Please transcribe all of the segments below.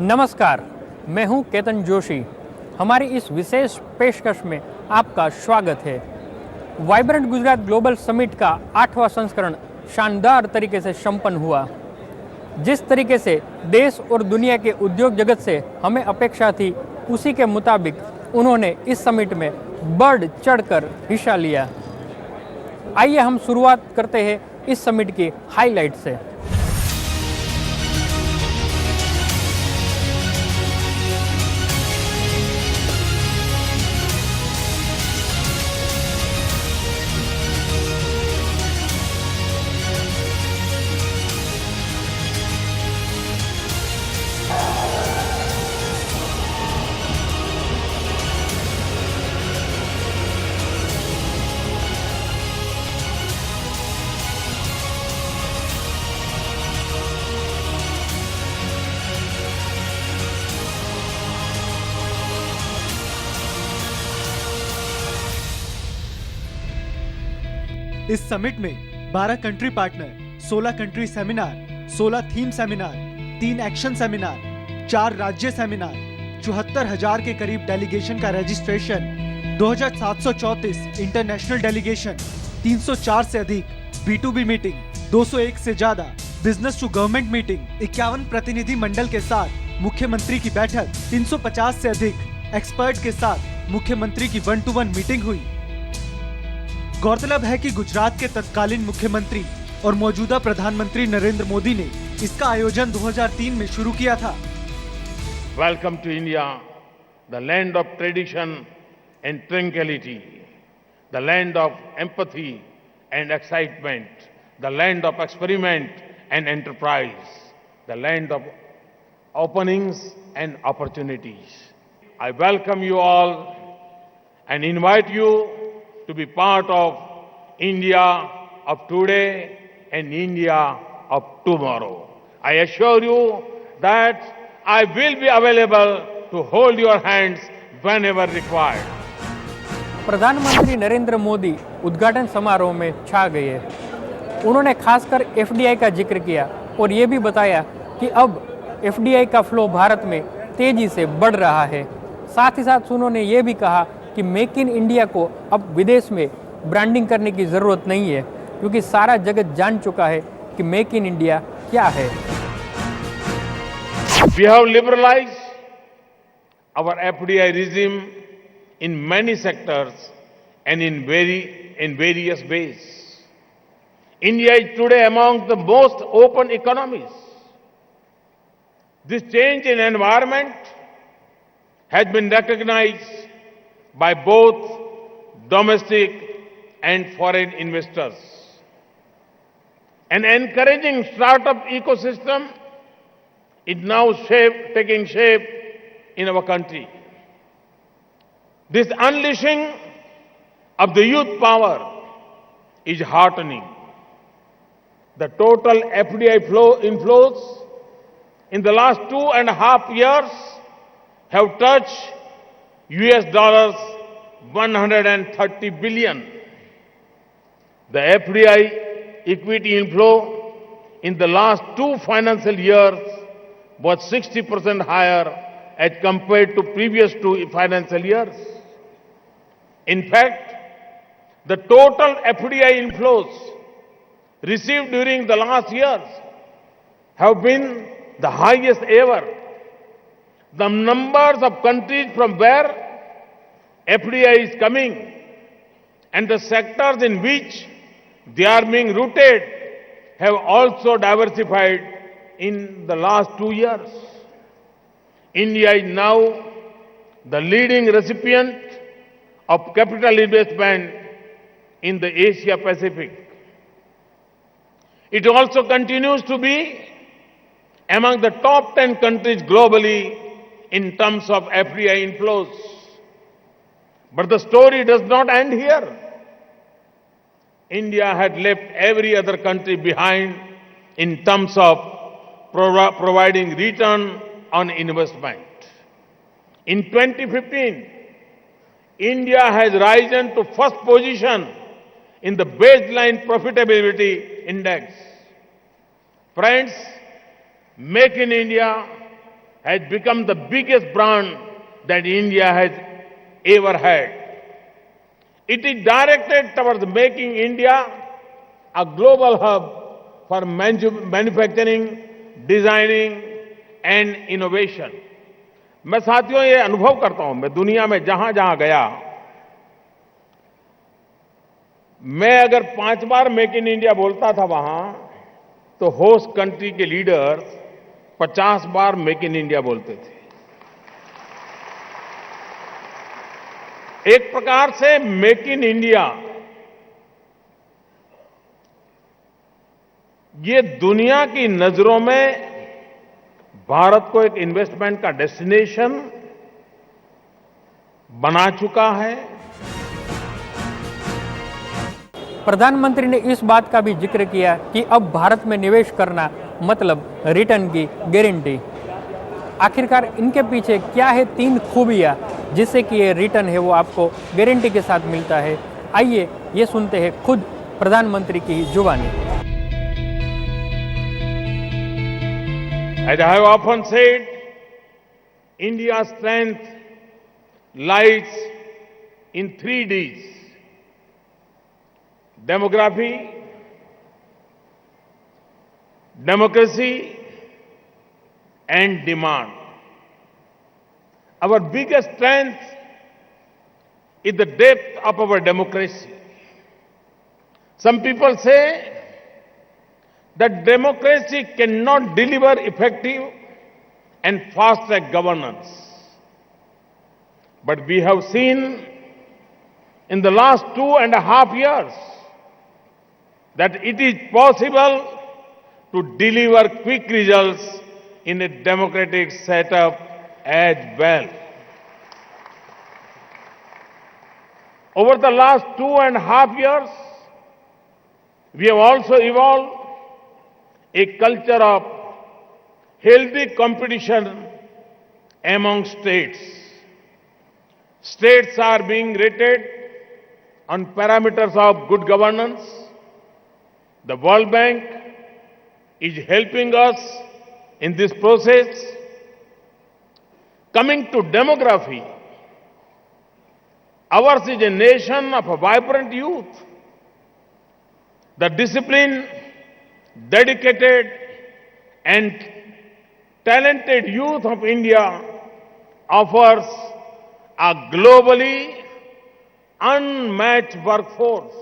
नमस्कार, मैं हूं केतन जोशी। हमारी इस विशेष पेशकश में आपका स्वागत है। वाइब्रेंट गुजरात ग्लोबल समिट का 8वां संस्करण शानदार तरीके से संपन्न हुआ। जिस तरीके से देश और दुनिया के उद्योग जगत से हमें अपेक्षा थी, उसी के मुताबिक उन्होंने इस समिट में बढ़ चढ़कर हिस्सा लिया। आइए हम शुरुआत करते हैं इस समिट की हाईलाइट से। इस समिट में 12 country partner, 16 country seminar, 16 theme seminar, 3 action seminar, 4 राज्य सेमिनार, 74,000 के करीब डेलीगेशन का रजिस्ट्रेशन, 2,734 इंटरनेशनल डेलीगेशन, 304 से अधिक B2B मीटिंग, 201 से ज्यादा बिजनेस टू गवर्नमेंट मीटिंग, 51 प्रतिनिधि मंडल के साथ मुख्यमंत्री की बैठक, 350 से अधिक एक्सपर्ट के साथ मुख्यमंत्री की 1-to-1 मीटिंग हुई। गौरतलब है कि गुजरात के तत्कालीन मुख्यमंत्री और मौजूदा प्रधानमंत्री नरेंद्र मोदी ने इसका आयोजन 2003 में शुरू किया था। Welcome to India, the land of tradition and tranquility, the land of empathy and excitement, the land of experiment and enterprise, the land of openings and opportunities. I welcome you all and invite you to be part of India of today and India of tomorrow. I assure you that I will be available to hold your hands whenever required. प्रधानमंत्री नरेंद्र मोदी उद्घाटन समारोह में छा गए। उन्होंने खासकर FDI का जिक्र किया और ये भी बताया कि अब एफडीआई का फ्लो भारत में तेजी से बढ़ रहा है। साथ ही साथ उन्होंने ये भी कहा कि मेक इन इंडिया को अब विदेश में ब्रांडिंग करने की ज़रूरत नहीं है, क्योंकि सारा जगत जान चुका है कि मेक इन इंडिया क्या है। We have liberalized our FDI regime in many sectors and in various ways. India is today among the most open economies. This change in environment has been recognized by both domestic and foreign investors. An encouraging startup ecosystem is now taking shape in our country. This unleashing of the youth power is heartening. The total FDI inflows in the last 2.5 years have touched $130 billion. The FDI equity inflow in the last 2 financial years was 60% higher as compared to previous 2 financial years. In fact, the total FDI inflows received during the last years have been the highest ever. The numbers of countries from where FDI is coming and the sectors in which they are being rooted have also diversified in the last 2 years. India is now the leading recipient of capital investment in the Asia Pacific. It also continues to be among the top 10 countries globally in terms of FDI inflows. But the story does not end here. India had left every other country behind in terms of providing return on investment. In 2015, India has risen to first position in the baseline profitability index. Friends, Make in India has become the biggest brand that India has ever had. It is directed towards making India a global hub for manufacturing, designing and innovation. मैं साथियों ये अनुभव करता हूं, मैं दुनिया में जहां जहां गया, मैं अगर 5 बार मेक इन इंडिया बोलता था वहां, तो होस्ट कंट्री के leader 50 bar make in India बोलते थे। एक प्रकार से मेक इन इंडिया ये दुनिया की नजरों में भारत को एक इन्वेस्टमेंट का डेस्टिनेशन बना चुका है। प्रधानमंत्री ने इस बात का भी जिक्र किया कि अब भारत में निवेश करना मतलब रिटर्न की गारंटी। आखिरकार इनके पीछे क्या है 3 खूबियां जिससे कि ये रिटर्न है वो आपको गारंटी के साथ मिलता है। आइए ये सुनते हैं खुद प्रधानमंत्री की जुबानी। As I have often said, India's strength lies in 3 Ds: demography, democracy, and demand. Our biggest strength is the depth of our democracy. Some people say that democracy cannot deliver effective and fast-track governance. But we have seen in the last 2.5 years that it is possible to deliver quick results in a democratic setup as well. Over the last 2.5 years, we have also evolved a culture of healthy competition among states. States are being rated on parameters of good governance. The World Bank is helping us in this process. Coming to demography, ours is a nation of a vibrant youth. The disciplined, dedicated and talented youth of India offers a globally unmatched workforce.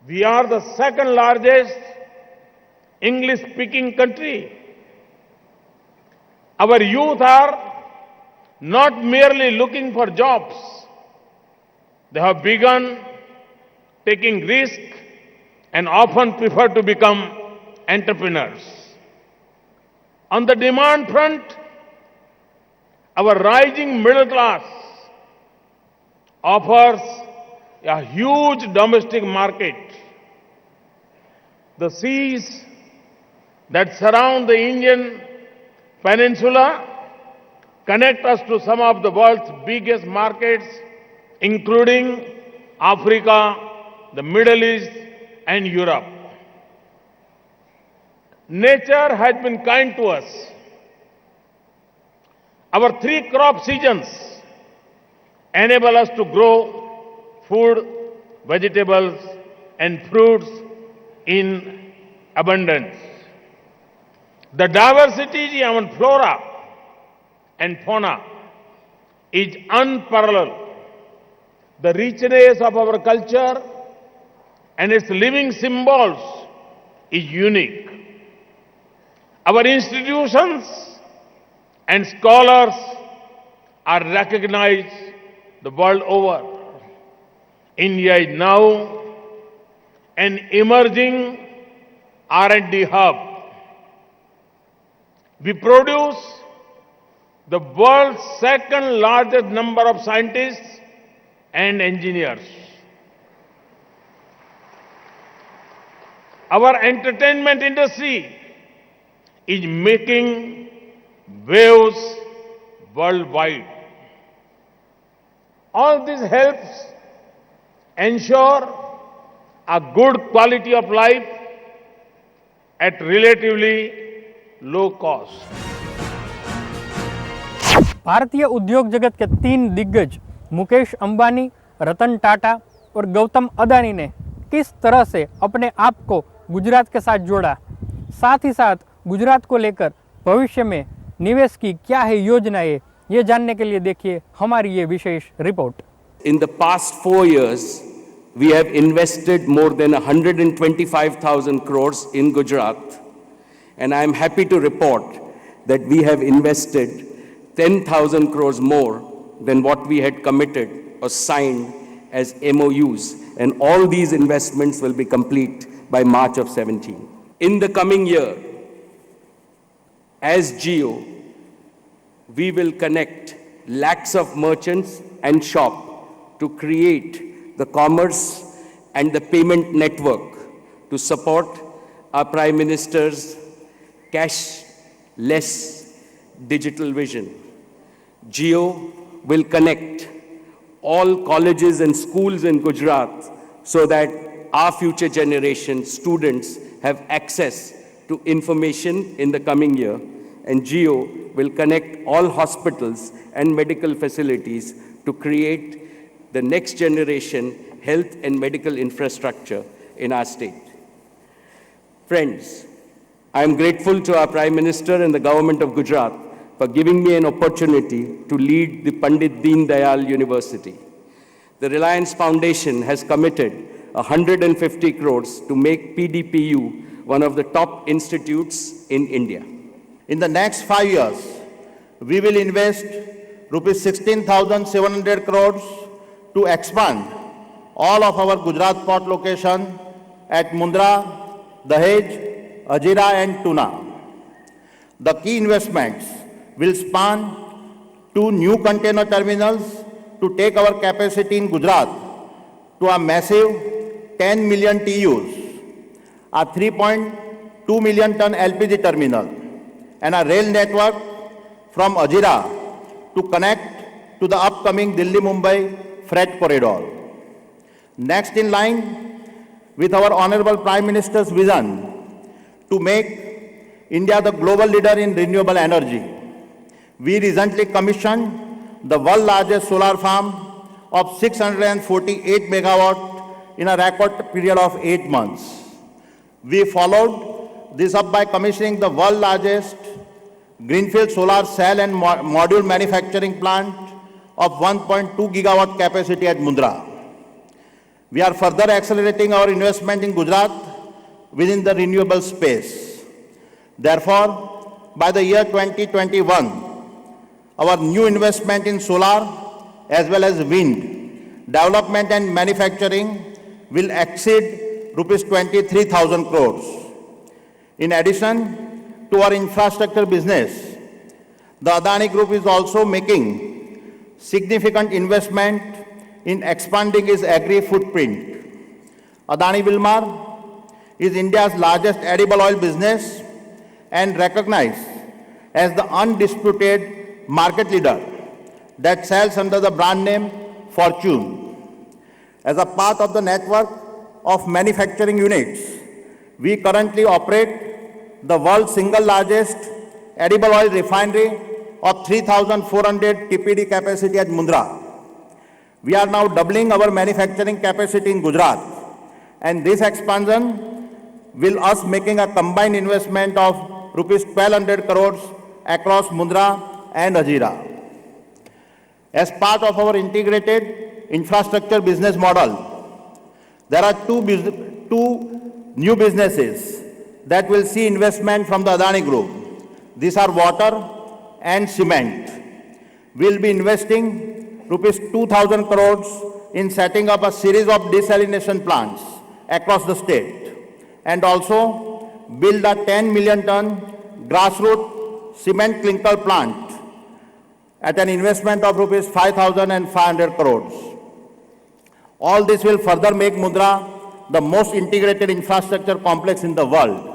We are the second largest English-speaking country. Our youth are not merely looking for jobs. They have begun taking risks and often prefer to become entrepreneurs. On the demand front, our rising middle class offers a huge domestic market. The seas that surround the Indian peninsula connect us to some of the world's biggest markets, including Africa, the Middle East, and Europe. Nature has been kind to us. Our 3 crop seasons enable us to grow food, vegetables, and fruits in abundance. The diversity in our flora and fauna is unparalleled. The richness of our culture and its living symbols is unique. Our institutions and scholars are recognized the world over. India is now an emerging R&D hub. We produce the world's second largest number of scientists and engineers. Our entertainment industry is making waves worldwide. All this helps ensure a good quality of life at relatively low cost. भारतीय उद्योग जगत के 3 दिग्गज मुकेश अंबानी, रतन टाटा और गौतम अदानी ने किस तरह से अपने आप को गुजरात के साथ जोड़ा, साथ ही साथ गुजरात को लेकर भविष्य में निवेश की क्या है योजनाएं, ये जानने के लिए देखिए हमारी ये विशेष report. In the past 4 years, we have invested more than 125,000 crores in Gujarat, and I am happy to report that we have invested 10,000 crores more than what we had committed or signed as MOUs, and all these investments will be complete by March of 17. In the coming year, as Jio, we will connect lakhs of merchants and shop to create the commerce and the payment network to support our Prime Minister's cashless digital vision. Jio will connect all colleges and schools in Gujarat so that our future generation students have access to information in the coming year, and Jio will connect all hospitals and medical facilities to create the next generation health and medical infrastructure in our state. Friends, I am grateful to our Prime Minister and the government of Gujarat for giving me an opportunity to lead the Pandit Deen Dayal University. The Reliance Foundation has committed 150 crores to make PDPU one of the top institutes in India. In the next 5 years, we will invest rupees 16,700 crores to expand all of our Gujarat port location at Mundra, Dahej, Hazira and Tuna. The key investments will span 2 new container terminals to take our capacity in Gujarat to a massive 10 million TEUs, a 3.2 million ton LPG terminal, and a rail network from Hazira to connect to the upcoming Delhi-Mumbai freight corridor. Next in line with our Honorable Prime Minister's vision to make India the global leader in renewable energy, we recently commissioned the world's largest solar farm of 648 megawatt in a record period of 8 months. We followed this up by commissioning the world's largest greenfield solar cell and module manufacturing plant of 1.2 gigawatt capacity at Mundra. We are further accelerating our investment in Gujarat within the renewable space. Therefore, by the year 2021, our new investment in solar as well as wind development and manufacturing will exceed rupees 23,000 crores. In addition to our infrastructure business, the Adani Group is also making significant investment in expanding its agri footprint. Adani Wilmar is India's largest edible oil business and recognized as the undisputed market leader that sells under the brand name Fortune. As a part of the network of manufacturing units, we currently operate the world's single largest edible oil refinery of 3,400 TPD capacity at Mundra. We are now doubling our manufacturing capacity in Gujarat, and this expansion will us making a combined investment of rupees 1,200 crores across Mundra and Hazira. As part of our integrated infrastructure business model, there are two new businesses that will see investment from the Adani Group. These are water and cement. We'll be investing rupees 2,000 crores in setting up a series of desalination plants across the state, and also build a 10 million ton grassroots cement clinker plant at an investment of rupees 5,500 crores. All this will further make Mundra the most integrated infrastructure complex in the world.